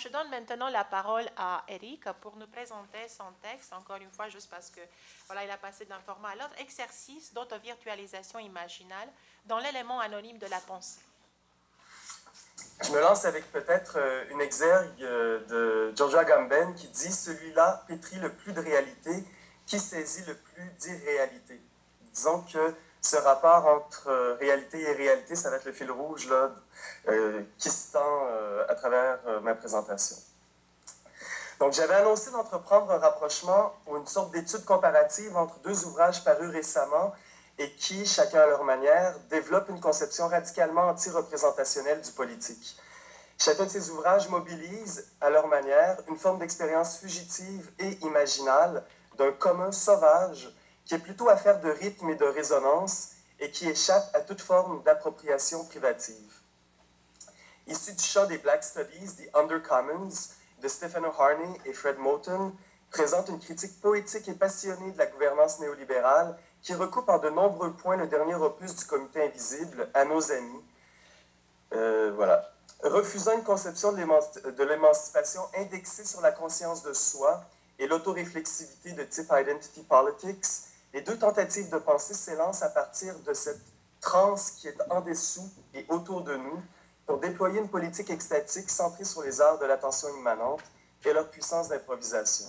je donne maintenant la parole à Eric pour nous présenter son texte, encore une fois, juste parce que voilà, il a passé d'un format à l'autre, exercice d'autovirtualisation imaginale dans l'élément anonyme de la pensée. Je me lance avec peut-être une exergue de Giorgio Agamben qui dit « Celui-là pétrit le plus de réalité, qui saisit le plus d'irréalité ». Disons que ce rapport entre réalité et réalité, ça va être le fil rouge là, qui se tend à travers ma présentation. Donc, j'avais annoncé d'entreprendre un rapprochement ou une sorte d'étude comparative entre deux ouvrages parus récemment et qui, chacun à leur manière, développent une conception radicalement anti-représentationnelle du politique. Chacun de ces ouvrages mobilise, à leur manière, une forme d'expérience fugitive et imaginale d'un commun sauvage qui est plutôt affaire de rythme et de résonance et qui échappe à toute forme d'appropriation privative. Issu du champ des Black Studies, The Undercommons, de Stefano Harney et Fred Moten, présente une critique poétique et passionnée de la gouvernance néolibérale qui recoupe en de nombreux points le dernier opus du Comité Invisible, À nos amis. Voilà. Refusant une conception de l'émancipation indexée sur la conscience de soi et l'autoréflexivité de type identity politics, les deux tentatives de pensée s'élancent à partir de cette transe qui est en dessous et autour de nous pour déployer une politique extatique centrée sur les arts de l'attention immanente et leur puissance d'improvisation.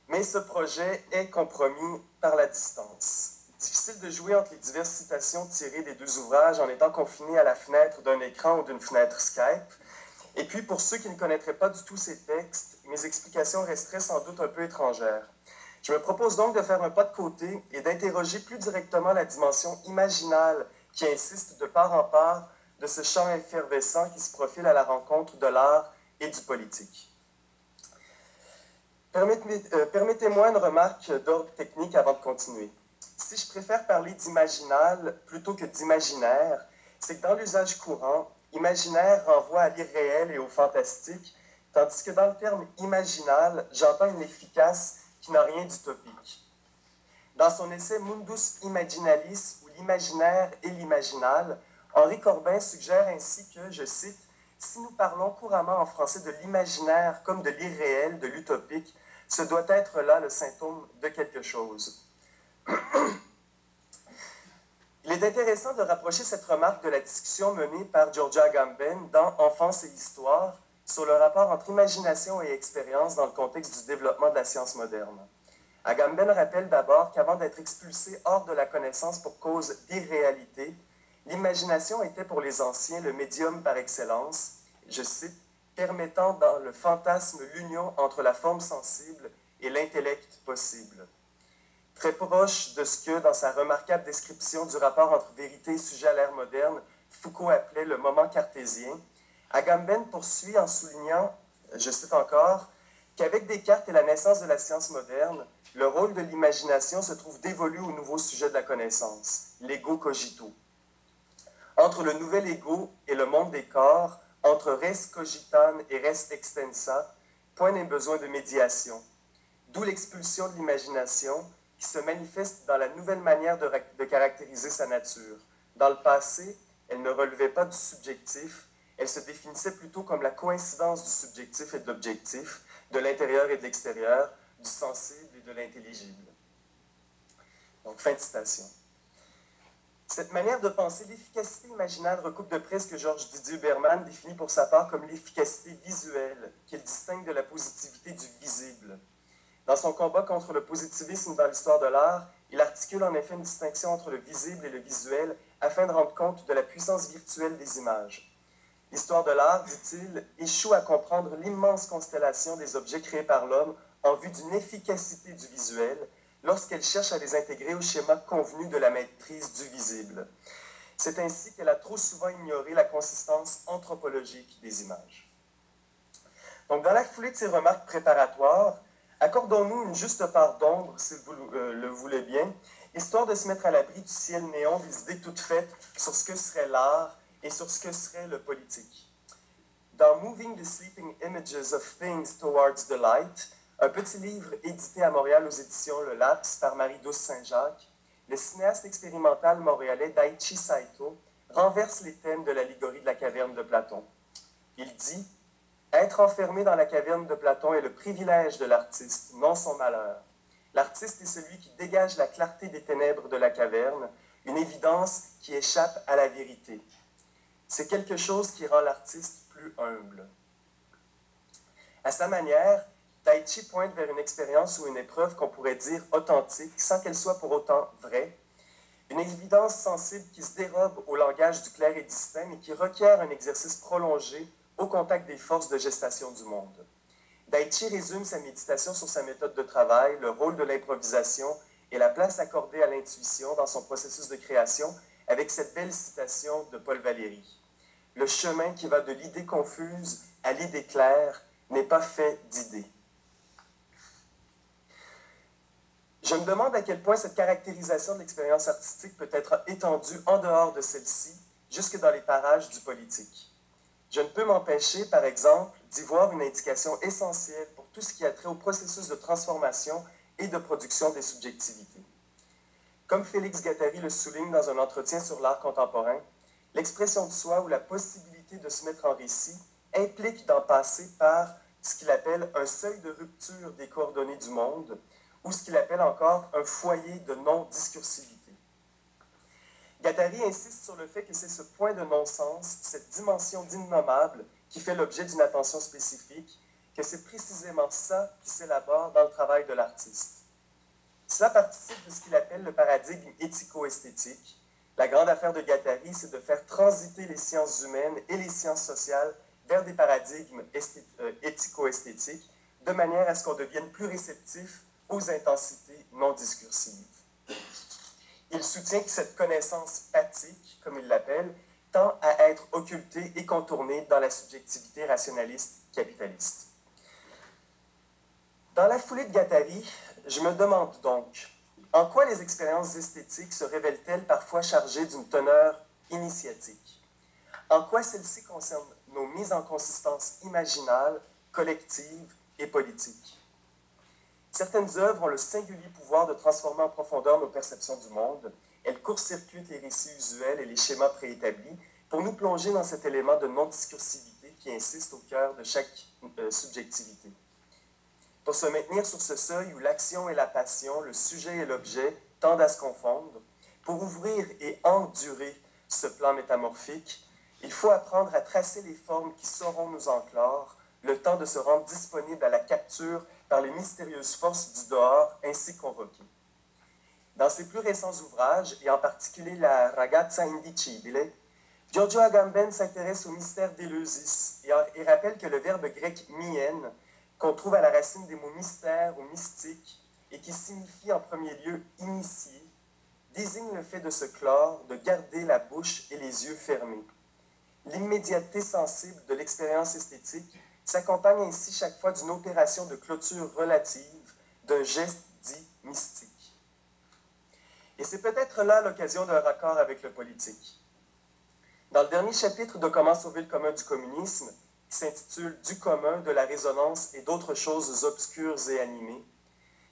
Mais ce projet est compromis par la distance. Difficile de jouer entre les diverses citations tirées des deux ouvrages en étant confiné à la fenêtre d'un écran ou d'une fenêtre Skype. Et puis, pour ceux qui ne connaîtraient pas du tout ces textes, mes explications resteraient sans doute un peu étrangères. Je me propose donc de faire un pas de côté et d'interroger plus directement la dimension imaginale qui insiste de part en part de ce champ effervescent qui se profile à la rencontre de l'art et du politique. Permettez-moi une remarque d'ordre technique avant de continuer. Si je préfère parler d'imaginal plutôt que d'imaginaire, c'est que dans l'usage courant, imaginaire renvoie à l'irréel et au fantastique, tandis que dans le terme imaginal, j'entends une efficace qui n'a rien d'utopique. Dans son essai Mundus Imaginalis, ou l'imaginaire et l'imaginal, Henri Corbin suggère ainsi que, je cite, « Si nous parlons couramment en français de l'imaginaire comme de l'irréel, de l'utopique, ce doit être là le symptôme de quelque chose. » Il est intéressant de rapprocher cette remarque de la discussion menée par Giorgio Agamben dans Enfance et Histoire sur le rapport entre imagination et expérience dans le contexte du développement de la science moderne. Agamben rappelle d'abord qu'avant d'être expulsé hors de la connaissance pour cause d'irréalité, l'imagination était pour les anciens le médium par excellence, je cite, permettant dans le fantasme l'union entre la forme sensible et l'intellect possible. Très proche de ce que, dans sa remarquable description du rapport entre vérité et sujet à l'ère moderne, Foucault appelait le moment cartésien, Agamben poursuit en soulignant, je cite encore, qu'avec Descartes et la naissance de la science moderne, le rôle de l'imagination se trouve dévolu au nouveau sujet de la connaissance, l'ego cogito. Entre le nouvel ego et le monde des corps, entre res cogitans et res extensa, point n'est besoin de médiation. D'où l'expulsion de l'imagination qui se manifeste dans la nouvelle manière de caractériser sa nature. Dans le passé, elle ne relevait pas du subjectif, elle se définissait plutôt comme la coïncidence du subjectif et de l'objectif, de l'intérieur et de l'extérieur, du sensible et de l'intelligible. Donc, fin de citation. Cette manière de penser l'efficacité imaginale recoupe de près ce que Georges Didier Berman définit pour sa part comme l'efficacité visuelle, qu'il distingue de la positivité du visible. Dans son combat contre le positivisme dans l'histoire de l'art, il articule en effet une distinction entre le visible et le visuel afin de rendre compte de la puissance virtuelle des images. L'histoire de l'art, dit-il, échoue à comprendre l'immense constellation des objets créés par l'homme en vue d'une efficacité du visuel lorsqu'elle cherche à les intégrer au schéma convenu de la maîtrise du visible. C'est ainsi qu'elle a trop souvent ignoré la consistance anthropologique des images. Donc, dans la foulée de ces remarques préparatoires, accordons-nous une juste part d'ombre, si vous le voulez bien, histoire de se mettre à l'abri du ciel néon des idées toutes faites sur ce que serait l'art et sur ce que serait le politique. Dans Moving the Sleeping Images of Things Towards the Light, un petit livre édité à Montréal aux éditions Le Laps par Marie-Douce Saint-Jacques, le cinéaste expérimental montréalais Daichi Saito renverse les thèmes de l'allégorie de la caverne de Platon. Il dit Être enfermé dans la caverne de Platon est le privilège de l'artiste, non son malheur. L'artiste est celui qui dégage la clarté des ténèbres de la caverne, une évidence qui échappe à la vérité. C'est quelque chose qui rend l'artiste plus humble. À sa manière, Taichi pointe vers une expérience ou une épreuve qu'on pourrait dire authentique, sans qu'elle soit pour autant vraie, une évidence sensible qui se dérobe au langage du clair et distinct, mais qui requiert un exercice prolongé au contact des forces de gestation du monde. Daichi résume sa méditation sur sa méthode de travail, le rôle de l'improvisation et la place accordée à l'intuition dans son processus de création avec cette belle citation de Paul Valéry. Le chemin qui va de l'idée confuse à l'idée claire n'est pas fait d'idées. Je me demande à quel point cette caractérisation de l'expérience artistique peut être étendue en dehors de celle-ci, jusque dans les parages du politique. Je ne peux m'empêcher, par exemple, d'y voir une indication essentielle pour tout ce qui a trait au processus de transformation et de production des subjectivités. Comme Félix Guattari le souligne dans un entretien sur l'art contemporain, l'expression de soi ou la possibilité de se mettre en récit implique d'en passer par ce qu'il appelle un seuil de rupture des coordonnées du monde, ou ce qu'il appelle encore un foyer de non-discursivité. Guattari insiste sur le fait que c'est ce point de non-sens, cette dimension d'innommable, qui fait l'objet d'une attention spécifique, que c'est précisément ça qui s'élabore dans le travail de l'artiste. Cela participe de ce qu'il appelle le paradigme éthico-esthétique. La grande affaire de Guattari, c'est de faire transiter les sciences humaines et les sciences sociales vers des paradigmes éthico-esthétiques, de manière à ce qu'on devienne plus réceptif aux intensités non discursives. Il soutient que cette connaissance pathique, comme il l'appelle, tend à être occultée et contournée dans la subjectivité rationaliste capitaliste. Dans la foulée de Guattari, je me demande donc, en quoi les expériences esthétiques se révèlent-elles parfois chargées d'une teneur initiatique? En quoi celles-ci concernent nos mises en consistance imaginales, collectives et politiques? Certaines œuvres ont le singulier pouvoir de transformer en profondeur nos perceptions du monde. Elles court-circuitent les récits usuels et les schémas préétablis pour nous plonger dans cet élément de non-discursivité qui insiste au cœur de chaque subjectivité. Pour se maintenir sur ce seuil où l'action et la passion, le sujet et l'objet tendent à se confondre, pour ouvrir et endurer ce plan métamorphique, il faut apprendre à tracer les formes qui sauront nous enclore, le temps de se rendre disponible à la capture par les mystérieuses forces du dehors ainsi convoquées. Dans ses plus récents ouvrages, et en particulier la Ragazza Indicibile, Giorgio Agamben s'intéresse au mystère d'Éleusis et rappelle que le verbe grec mien, qu'on trouve à la racine des mots mystère ou mystique, et qui signifie en premier lieu initié, désigne le fait de se clore, de garder la bouche et les yeux fermés. L'immédiateté sensible de l'expérience esthétique s'accompagne ainsi chaque fois d'une opération de clôture relative, d'un geste dit mystique. Et c'est peut-être là l'occasion d'un raccord avec le politique. Dans le dernier chapitre de Comment sauver le commun du communisme, qui s'intitule « Du commun, de la résonance et d'autres choses obscures et animées »,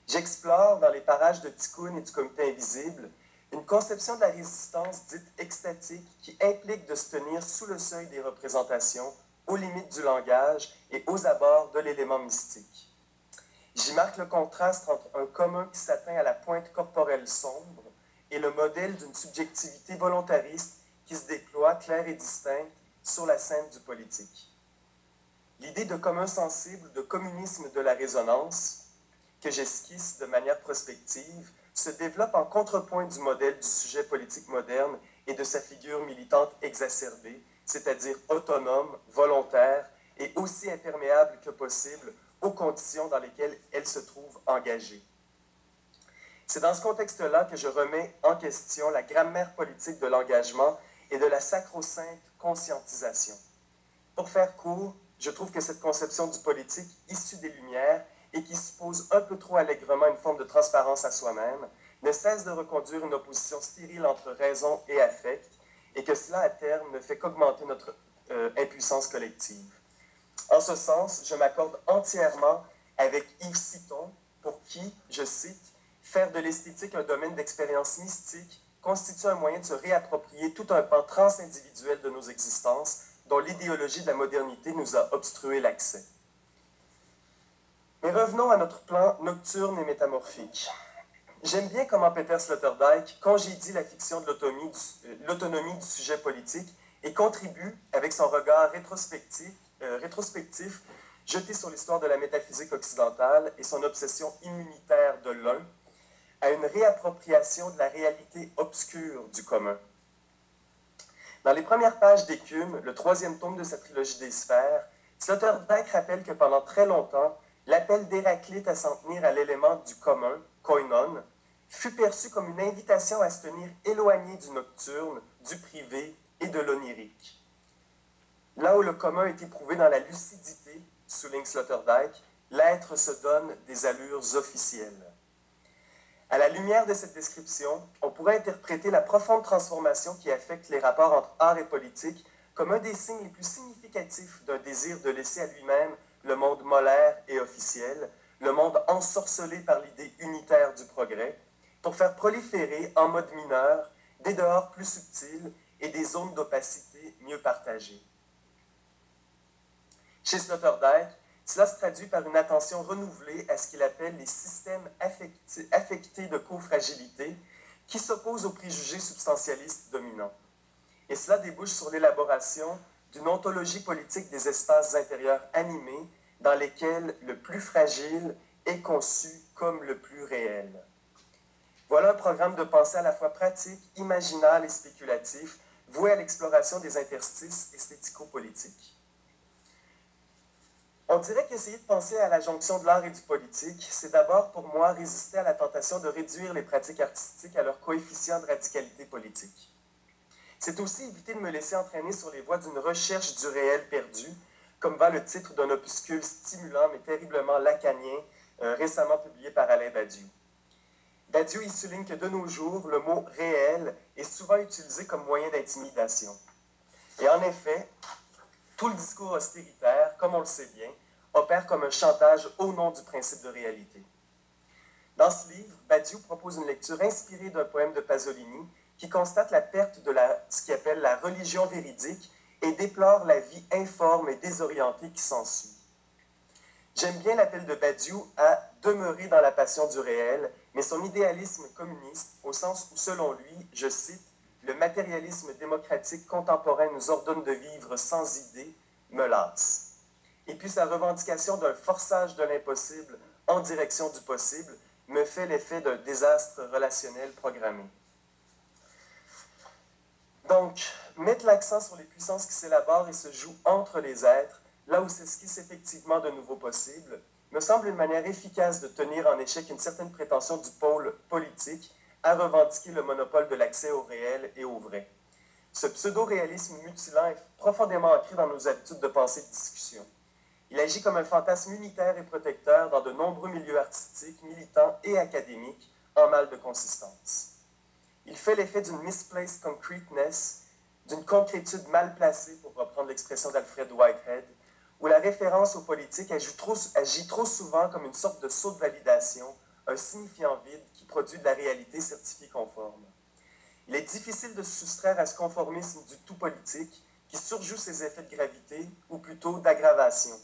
j'explore, dans les parages de Tikkun et du Comité invisible, une conception de la résistance dite extatique qui implique de se tenir sous le seuil des représentations, aux limites du langage et aux abords de l'élément mystique. J'y marque le contraste entre un commun qui s'atteint à la pointe corporelle sombre et le modèle d'une subjectivité volontariste qui se déploie claire et distincte sur la scène du politique. L'idée de commun sensible, de communisme de la résonance, que j'esquisse de manière prospective, se développe en contrepoint du modèle du sujet politique moderne et de sa figure militante exacerbée, c'est-à-dire autonome, volontaire et aussi imperméable que possible aux conditions dans lesquelles elle se trouve engagée. C'est dans ce contexte-là que je remets en question la grammaire politique de l'engagement et de la sacro-sainte conscientisation. Pour faire court, je trouve que cette conception du politique issue des Lumières et qui suppose un peu trop allègrement une forme de transparence à soi-même, ne cesse de reconduire une opposition stérile entre raison et affect, et que cela, à terme, ne fait qu'augmenter notre impuissance collective. En ce sens, je m'accorde entièrement avec Yves Citon, pour qui, je cite, « faire de l'esthétique un domaine d'expérience mystique constitue un moyen de se réapproprier tout un pan transindividuel de nos existences, dont l'idéologie de la modernité nous a obstrué l'accès. Mais revenons à notre plan nocturne et métamorphique. J'aime bien comment Peter Sloterdijk congédie la fiction de l'autonomie du sujet politique et contribue, avec son regard rétrospectif jeté sur l'histoire de la métaphysique occidentale et son obsession immunitaire de l'un, à une réappropriation de la réalité obscure du commun. Dans les premières pages d'Écume, le troisième tome de sa trilogie des sphères, Sloterdijk rappelle que pendant très longtemps, l'appel d'Héraclite à s'en tenir à l'élément du commun, koinon, fut perçu comme une invitation à se tenir éloigné du nocturne, du privé et de l'onirique. Là où le commun est éprouvé dans la lucidité, souligne Sloterdijk, l'être se donne des allures officielles. À la lumière de cette description, on pourrait interpréter la profonde transformation qui affecte les rapports entre art et politique comme un des signes les plus significatifs d'un désir de laisser à lui-même le monde molaire et officiel, le monde ensorcelé par l'idée unitaire du progrès, pour faire proliférer en mode mineur des dehors plus subtils et des zones d'opacité mieux partagées. Chez Sloterdijk, cela se traduit par une attention renouvelée à ce qu'il appelle les systèmes affectés de cofragilité qui s'opposent aux préjugés substantialistes dominants. Et cela débouche sur l'élaboration d'une ontologie politique des espaces intérieurs animés dans lesquels le plus fragile est conçu comme le plus réel. Voilà un programme de pensée à la fois pratique, imaginal et spéculatif, voué à l'exploration des interstices esthético-politiques. On dirait qu'essayer de penser à la jonction de l'art et du politique, c'est d'abord pour moi résister à la tentation de réduire les pratiques artistiques à leur coefficient de radicalité politique. C'est aussi éviter de me laisser entraîner sur les voies d'une recherche du réel perdu, comme va le titre d'un opuscule stimulant mais terriblement lacanien, récemment publié par Alain Badiou. Badiou y souligne que de nos jours, le mot « réel » est souvent utilisé comme moyen d'intimidation. Et en effet, tout le discours austéritaire, comme on le sait bien, opère comme un chantage au nom du principe de réalité. Dans ce livre, Badiou propose une lecture inspirée d'un poème de Pasolini qui constate la perte de ce qu'il appelle la religion véridique et déplore la vie informe et désorientée qui s'ensuit. J'aime bien l'appel de Badiou à demeurer dans la passion du réel, mais son idéalisme communiste, au sens où, selon lui, je cite, « le matérialisme démocratique contemporain nous ordonne de vivre sans idée, me lasse. » Et puis sa revendication d'un forçage de l'impossible en direction du possible me fait l'effet d'un désastre relationnel programmé. Donc, mettre l'accent sur les puissances qui s'élaborent et se jouent entre les êtres, là où s'esquisse effectivement de nouveaux possibles, me semble une manière efficace de tenir en échec une certaine prétention du pôle politique à revendiquer le monopole de l'accès au réel et au vrai. Ce pseudo-réalisme mutilant est profondément ancré dans nos habitudes de pensée et de discussion. Il agit comme un fantasme unitaire et protecteur dans de nombreux milieux artistiques, militants et académiques en mal de consistance. Il fait l'effet d'une misplaced concreteness, d'une concrétude mal placée, pour reprendre l'expression d'Alfred Whitehead, où la référence aux politiques agit trop souvent comme une sorte de saut de validation, un signifiant vide qui produit de la réalité certifiée conforme. Il est difficile de se soustraire à ce conformisme du tout politique qui surjoue ses effets de gravité, ou plutôt d'aggravation.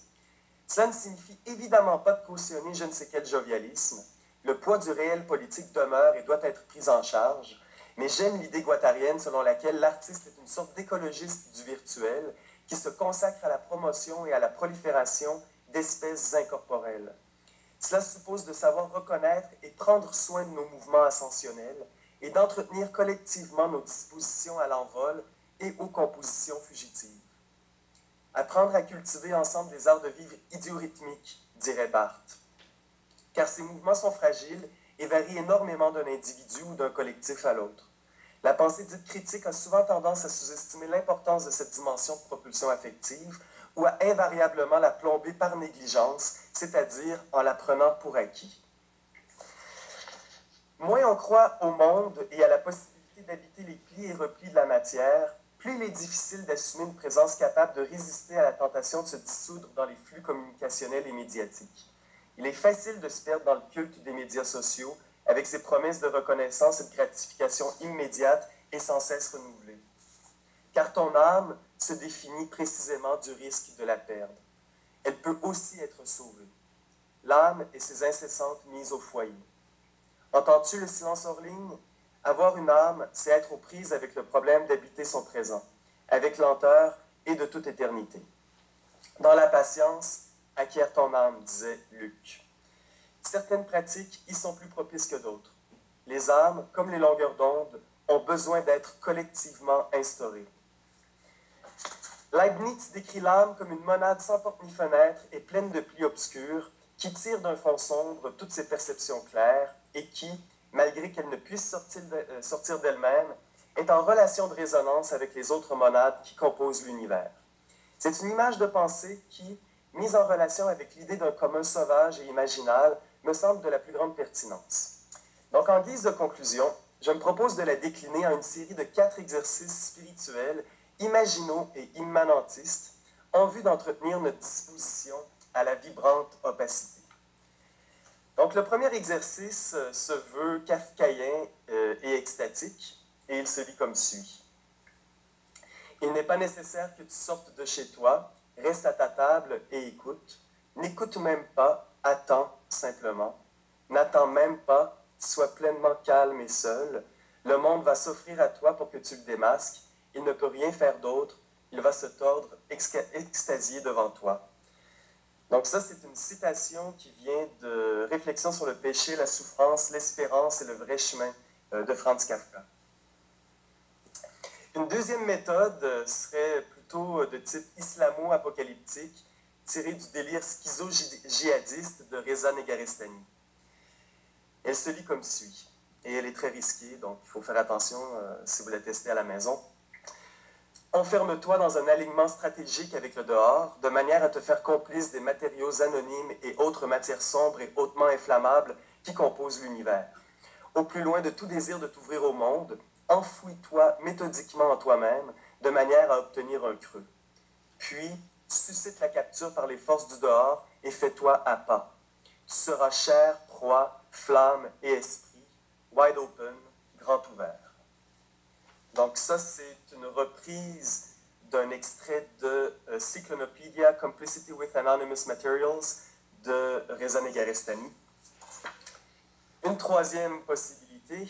Cela ne signifie évidemment pas de cautionner je ne sais quel jovialisme. Le poids du réel politique demeure et doit être pris en charge, mais j'aime l'idée guattarienne selon laquelle l'artiste est une sorte d'écologiste du virtuel qui se consacre à la promotion et à la prolifération d'espèces incorporelles. Cela suppose de savoir reconnaître et prendre soin de nos mouvements ascensionnels et d'entretenir collectivement nos dispositions à l'envol et aux compositions fugitives. Apprendre à cultiver ensemble des arts de vivre idiorhythmiques, dirait Barthes. Car ces mouvements sont fragiles et varient énormément d'un individu ou d'un collectif à l'autre. La pensée dite critique a souvent tendance à sous-estimer l'importance de cette dimension de propulsion affective ou à invariablement la plomber par négligence, c'est-à-dire en la prenant pour acquis. Moins on croit au monde et à la possibilité d'habiter les plis et replis de la matière, plus il est difficile d'assumer une présence capable de résister à la tentation de se dissoudre dans les flux communicationnels et médiatiques. Il est facile de se perdre dans le culte des médias sociaux, avec ses promesses de reconnaissance et de gratification immédiate et sans cesse renouvelées. Car ton âme, se définit précisément du risque de la perdre. Elle peut aussi être sauvée. L'âme et ses incessantes mises au foyer. Entends-tu le silence hors ligne? Avoir une âme, c'est être aux prises avec le problème d'habiter son présent, avec lenteur et de toute éternité. Dans la patience, acquiert ton âme, disait Luc. Certaines pratiques y sont plus propices que d'autres. Les âmes, comme les longueurs d'onde, ont besoin d'être collectivement instaurées. Leibniz décrit l'âme comme une monade sans porte ni fenêtre et pleine de plis obscurs qui tire d'un fond sombre toutes ses perceptions claires et qui, malgré qu'elle ne puisse sortir d'elle-même, est en relation de résonance avec les autres monades qui composent l'univers. C'est une image de pensée qui, mise en relation avec l'idée d'un commun sauvage et imaginal, me semble de la plus grande pertinence. Donc, en guise de conclusion, je me propose de la décliner en une série de 4 exercices spirituels, imaginaux et immanentistes, en vue d'entretenir notre disposition à la vibrante opacité. Donc, le premier exercice se veut kafkaïen et extatique, et il se lit comme suit. Il n'est pas nécessaire que tu sortes de chez toi, reste à ta table et écoute. N'écoute même pas, attends simplement. N'attends même pas, sois pleinement calme et seul. Le monde va s'offrir à toi pour que tu le démasques. Il ne peut rien faire d'autre. Il va se tordre, extasié devant toi. Donc ça, c'est une citation qui vient de Réflexions sur le péché, la souffrance, l'espérance et le vrai chemin de Franz Kafka. Une deuxième méthode serait plutôt de type islamo-apocalyptique, tirée du délire schizo-djihadiste de Reza Negarestani. Elle se lit comme suit, et elle est très risquée, donc il faut faire attention si vous la testez à la maison. Enferme-toi dans un alignement stratégique avec le dehors, de manière à te faire complice des matériaux anonymes et autres matières sombres et hautement inflammables qui composent l'univers. Au plus loin de tout désir de t'ouvrir au monde, enfouis-toi méthodiquement en toi-même, de manière à obtenir un creux. Puis, suscite la capture par les forces du dehors et fais-toi à pas. Tu seras chair, proie, flamme et esprit, wide open, grand ouvert. Donc ça, c'est une reprise d'un extrait de Cyclonopedia, Complicity with Anonymous Materials de Reza Negarestani. Une troisième possibilité,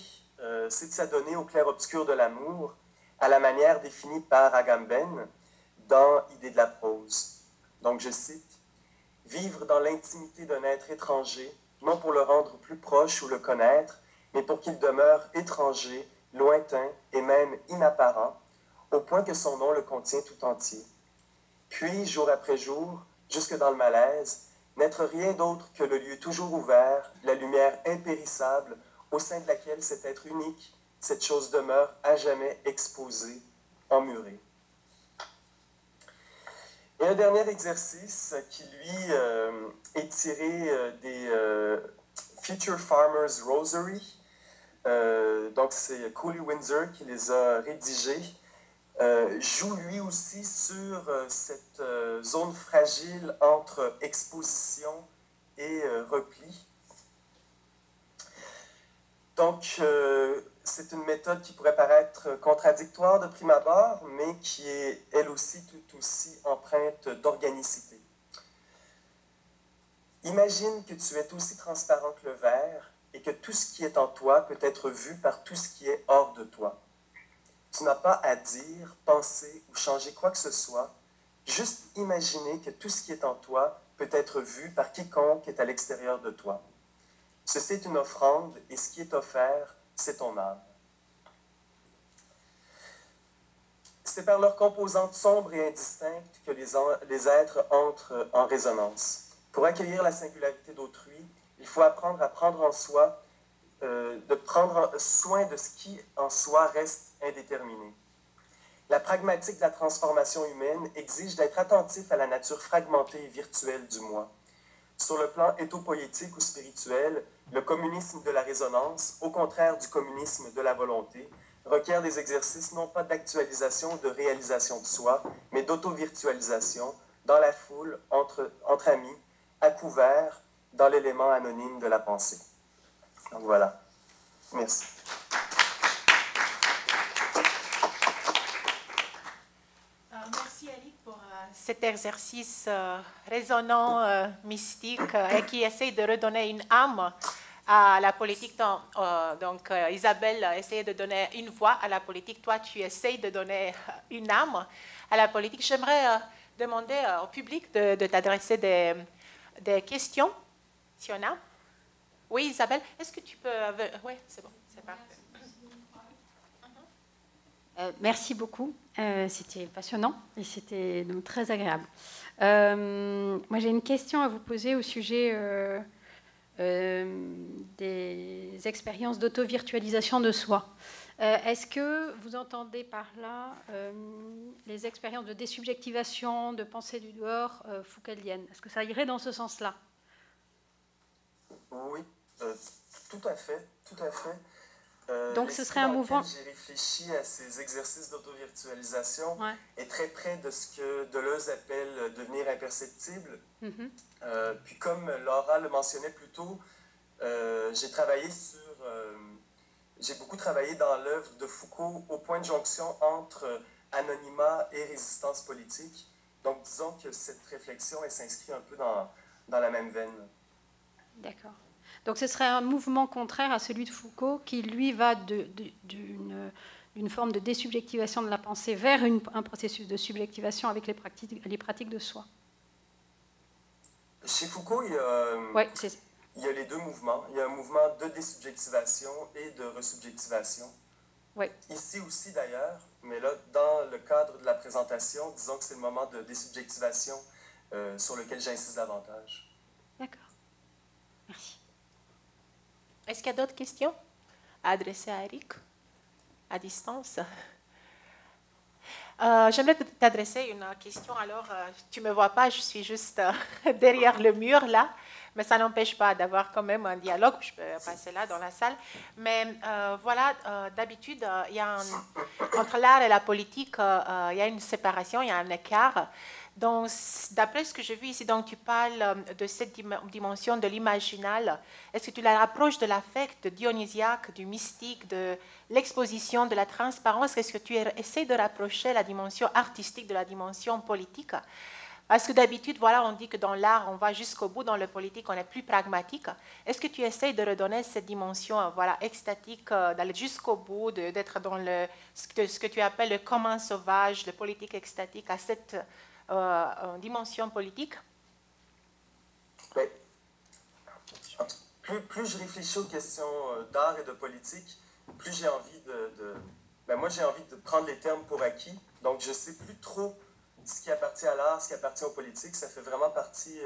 c'est de s'adonner au clair-obscur de l'amour, à la manière définie par Agamben dans Idée de la prose. Donc je cite, « Vivre dans l'intimité d'un être étranger, non pour le rendre plus proche ou le connaître, mais pour qu'il demeure étranger, lointain et même inapparent, au point que son nom le contient tout entier. Puis, jour après jour, jusque dans le malaise, n'être rien d'autre que le lieu toujours ouvert, la lumière impérissable, au sein de laquelle cet être unique, cette chose demeure à jamais exposée, emmurée. » Et un dernier exercice qui, lui, est tiré des Future Farmers Rosary. Donc, c'est Cooley Windsor qui les a rédigés. Joue lui aussi sur cette zone fragile entre exposition et repli. Donc, c'est une méthode qui pourrait paraître contradictoire de prime abord, mais qui est elle aussi tout aussi empreinte d'organicité. Imagine que tu es aussi transparent que le verre et que tout ce qui est en toi peut être vu par tout ce qui est hors de toi. Tu n'as pas à dire, penser ou changer quoi que ce soit, juste imaginer que tout ce qui est en toi peut être vu par quiconque est à l'extérieur de toi. Ceci est une offrande et ce qui est offert, c'est ton âme. C'est par leurs composantes sombres et indistinctes que les êtres entrent en résonance. Pour accueillir la singularité d'autrui, il faut apprendre à prendre en soi, de prendre soin de ce qui en soi reste indéterminé. La pragmatique de la transformation humaine exige d'être attentif à la nature fragmentée et virtuelle du moi. Sur le plan éthopoétique ou spirituel, le communisme de la résonance, au contraire du communisme de la volonté, requiert des exercices non pas d'actualisation ou de réalisation de soi, mais d'auto-virtualisation, dans la foule, entre amis, à couvert, dans l'élément anonyme de la pensée. Donc voilà. Merci. Merci. cet exercice résonnant, mystique, et qui essaie de redonner une âme à la politique. Donc, Isabelle essayait de donner une voix à la politique. Toi, tu essayes de donner une âme à la politique. J'aimerais demander au public de t'adresser des questions, si on a. Oui, Isabelle, est-ce que tu peux... Oui, c'est bon, c'est parfait. Merci beaucoup, c'était passionnant et c'était donc très agréable. Moi j'ai une question à vous poser au sujet des expériences d'auto-virtualisation de soi. Est-ce que vous entendez par là les expériences de désubjectivation, de pensée du dehors foucauldienne? Est-ce que ça irait dans ce sens-là? Oui, tout à fait, tout à fait. Donc ce serait un mouvement... J'ai réfléchi à ces exercices d'auto-virtualisation est très près de ce que Deleuze appelle devenir imperceptible. Puis comme Laura le mentionnait plus tôt, j'ai beaucoup travaillé dans l'œuvre de Foucault au point de jonction entre anonymat et résistance politique. Donc disons que cette réflexion s'inscrit un peu dans la même veine. D'accord. Donc ce serait un mouvement contraire à celui de Foucault qui, lui, va d'une forme de désubjectivation de la pensée vers un processus de subjectivation avec les pratiques de soi. Chez Foucault, il y a les deux mouvements. Il y a un mouvement de désubjectivation et de resubjectivation. Ici aussi, d'ailleurs, mais là, dans le cadre de la présentation, disons que c'est le moment de désubjectivation sur lequel j'insiste davantage. D'accord. Merci. Est-ce qu'il y a d'autres questions à adresser à Eric, à distance? J'aimerais t'adresser une question. Alors, tu ne me vois pas, je suis juste derrière le mur, là, mais ça n'empêche pas d'avoir quand même un dialogue. Je peux passer là, dans la salle. Mais voilà, d'habitude, il y a entre l'art et la politique, il y a une séparation, il y a un écart. Donc, d'après ce que j'ai vu ici, donc, tu parles de cette dimension de l'imaginal. Est-ce que tu la rapproches de l'affect, de dionysiaque, du mystique, de l'exposition, de la transparence? Est-ce que tu essaies de rapprocher la dimension artistique de la dimension politique? Parce que d'habitude, voilà, on dit que dans l'art, on va jusqu'au bout, dans le politique, on est plus pragmatique. Est-ce que tu essaies de redonner cette dimension voilà, extatique, d'aller jusqu'au bout, d'être dans ce que tu appelles le commun sauvage, le politique extatique, à cette dimension politique? Ben, plus je réfléchis aux questions d'art et de politique, plus j'ai envie moi, j'ai envie de prendre les termes pour acquis. Donc, je ne sais plus trop ce qui appartient à l'art, ce qui appartient aux politiques. Ça fait vraiment partie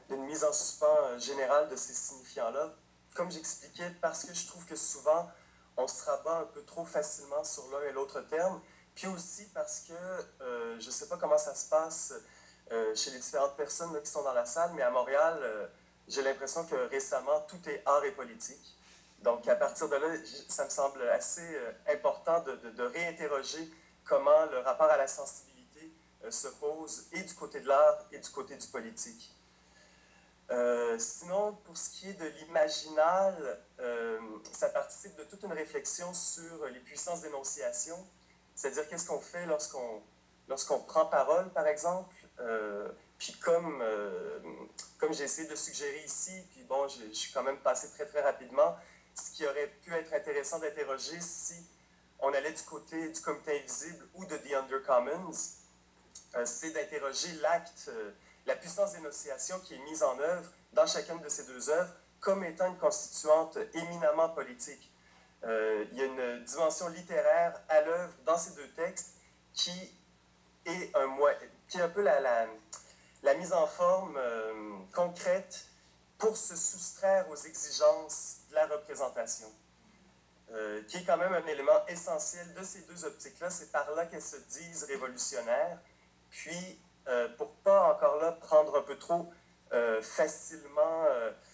d'une mise en suspens générale de ces signifiants-là. Comme j'expliquais, parce que je trouve que souvent, on se rabat un peu trop facilement sur l'un et l'autre terme. Puis aussi parce que, je ne sais pas comment ça se passe chez les différentes personnes là, qui sont dans la salle, mais à Montréal, j'ai l'impression que récemment, tout est art et politique. Donc, à partir de là, ça me semble assez important de réinterroger comment le rapport à la sensibilité se pose et du côté de l'art et du côté du politique. Sinon, pour ce qui est de l'imaginal, ça participe de toute une réflexion sur les puissances d'énonciation, c'est-à-dire qu'est-ce qu'on fait lorsqu'on prend parole, par exemple. Puis comme j'ai essayé de suggérer ici, puis bon, je suis quand même passé très très rapidement, ce qui aurait pu être intéressant d'interroger si on allait du côté du comité invisible ou de The Undercommons, c'est d'interroger l'acte, la puissance d'énonciation qui est mise en œuvre dans chacune de ces deux œuvres comme étant une constituante éminemment politique. Il y a une dimension littéraire à l'œuvre dans ces deux textes qui est un peu la mise en forme concrète pour se soustraire aux exigences de la représentation, qui est quand même un élément essentiel de ces deux optiques-là. C'est par là qu'elles se disent révolutionnaires. Puis, pour pas encore là prendre un peu trop facilement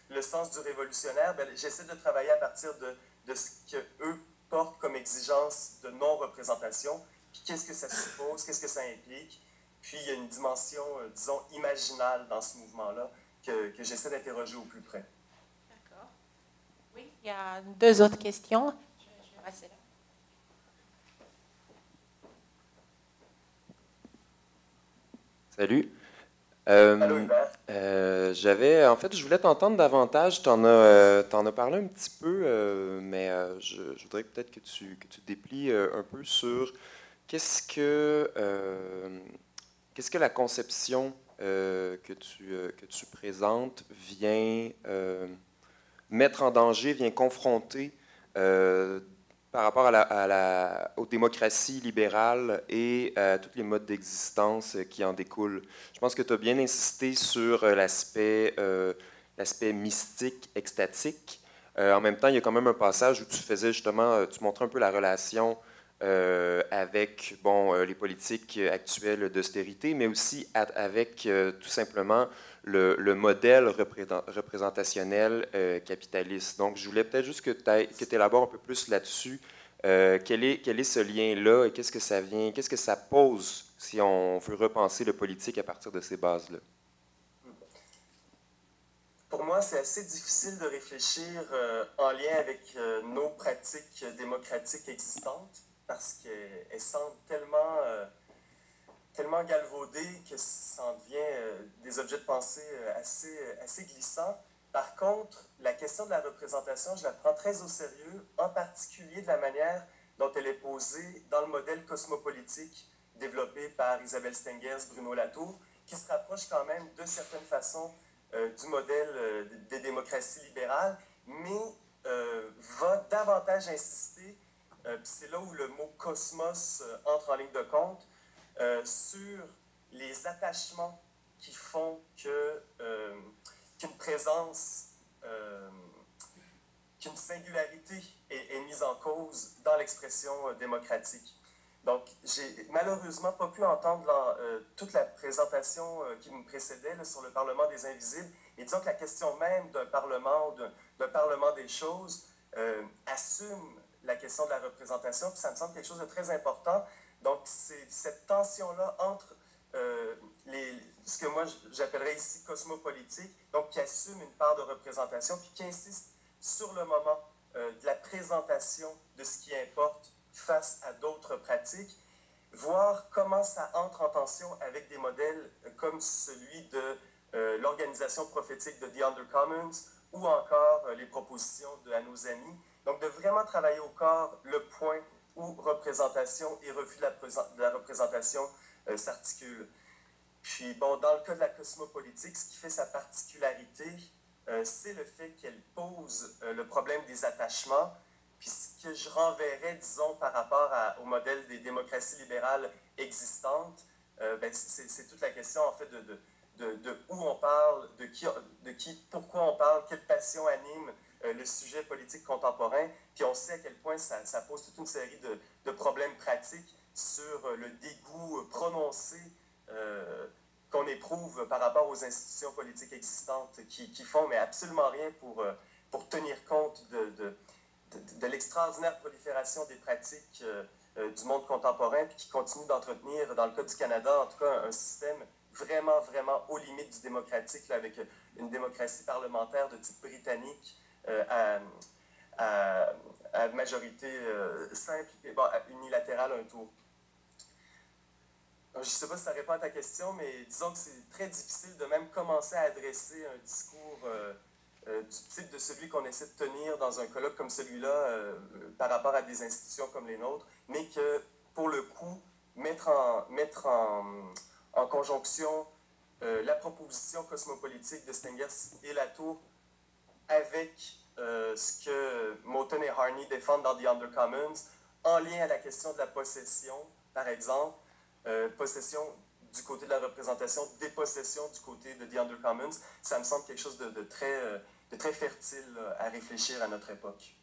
le sens du révolutionnaire, j'essaie de travailler à partir de ce qu'eux portent comme exigence de non-représentation. Puis qu'est-ce que ça suppose, qu'est-ce que ça implique. Puis il y a une dimension, disons, imaginale dans ce mouvement-là que j'essaie d'interroger au plus près. D'accord. Oui, il y a deux autres questions. Je vais passer là. Salut. Allô, Hubert. En fait, je voulais t'entendre davantage. T'en as parlé un petit peu, mais je voudrais peut-être que tu déplies un peu sur qu'est-ce que la conception que tu présentes vient mettre en danger, vient confronter euh, par rapport aux démocraties libérales et à tous les modes d'existence qui en découlent. Je pense que tu as bien insisté sur l'aspect mystique, extatique. En même temps, il y a quand même un passage où tu faisais justement, tu montrais un peu la relation avec les politiques actuelles d'austérité, mais aussi avec tout simplement le modèle représentationnel capitaliste. Donc, je voulais peut-être juste que tu élabores un peu plus là-dessus. Quel est ce lien-là et qu'est-ce que ça pose si on veut repenser le politique à partir de ces bases-là? Pour moi, c'est assez difficile de réfléchir en lien avec nos pratiques démocratiques existantes parce qu'elles semblent tellement galvaudées que ça en devient des objets de pensée assez glissants. Par contre, la question de la représentation, je la prends très au sérieux, en particulier de la manière dont elle est posée dans le modèle cosmopolitique développé par Isabelle Stengers, Bruno Latour, qui se rapproche quand même de certaines façons du modèle des démocraties libérales, mais va davantage insister, c'est là où le mot cosmos entre en ligne de compte, sur les attachements qui font qu'une présence, qu'une singularité est mise en cause dans l'expression démocratique. Donc, j'ai malheureusement pas pu entendre toute la présentation qui me précédait là, sur le Parlement des Invisibles. Et disons que la question même d'un Parlement ou d'un Parlement des choses assume la question de la représentation, puis ça me semble quelque chose de très important. Donc, c'est cette tension-là entre ce que moi j'appellerais ici cosmopolitique, donc qui assume une part de représentation, puis qui insiste sur le moment de la présentation de ce qui importe face à d'autres pratiques, voir comment ça entre en tension avec des modèles comme celui de l'organisation prophétique de The Undercommons ou encore les propositions de Hanozani. Donc, de vraiment travailler au corps le point où représentation et refus de la représentation s'articulent. Puis, bon, dans le cas de la cosmopolitique, ce qui fait sa particularité, c'est le fait qu'elle pose le problème des attachemps. Puis ce que je renverrais, disons, par rapport au modèle des démocraties libérales existantes, c'est toute la question, en fait, de où on parle, pourquoi on parle, quelle passion anime le sujet politique contemporain. Puis on sait à quel point ça pose toute une série de problèmes pratiques sur le dégoût prononcé qu'on éprouve par rapport aux institutions politiques existantes qui font mais absolument rien pour tenir compte de l'extraordinaire prolifération des pratiques du monde contemporain, puis qui continue d'entretenir, dans le cas du Canada, en tout cas, un système vraiment, vraiment aux limites du démocratique, là, avec une démocratie parlementaire de type britannique à majorité simple et unilatérale un tour. Je ne sais pas si ça répond à ta question, mais disons que c'est très difficile de même commencer à adresser un discours du type de celui qu'on essaie de tenir dans un colloque comme celui-là par rapport à des institutions comme les nôtres, mais que, pour le coup, mettre en conjonction la proposition cosmopolitique de Stengers et Latour avec ce que Moten et Harney défendent dans The Undercommons, en lien à la question de la possession, par exemple, possession du côté de la représentation, dépossession du côté de The Undercommons, ça me semble quelque chose de très fertile à réfléchir à notre époque.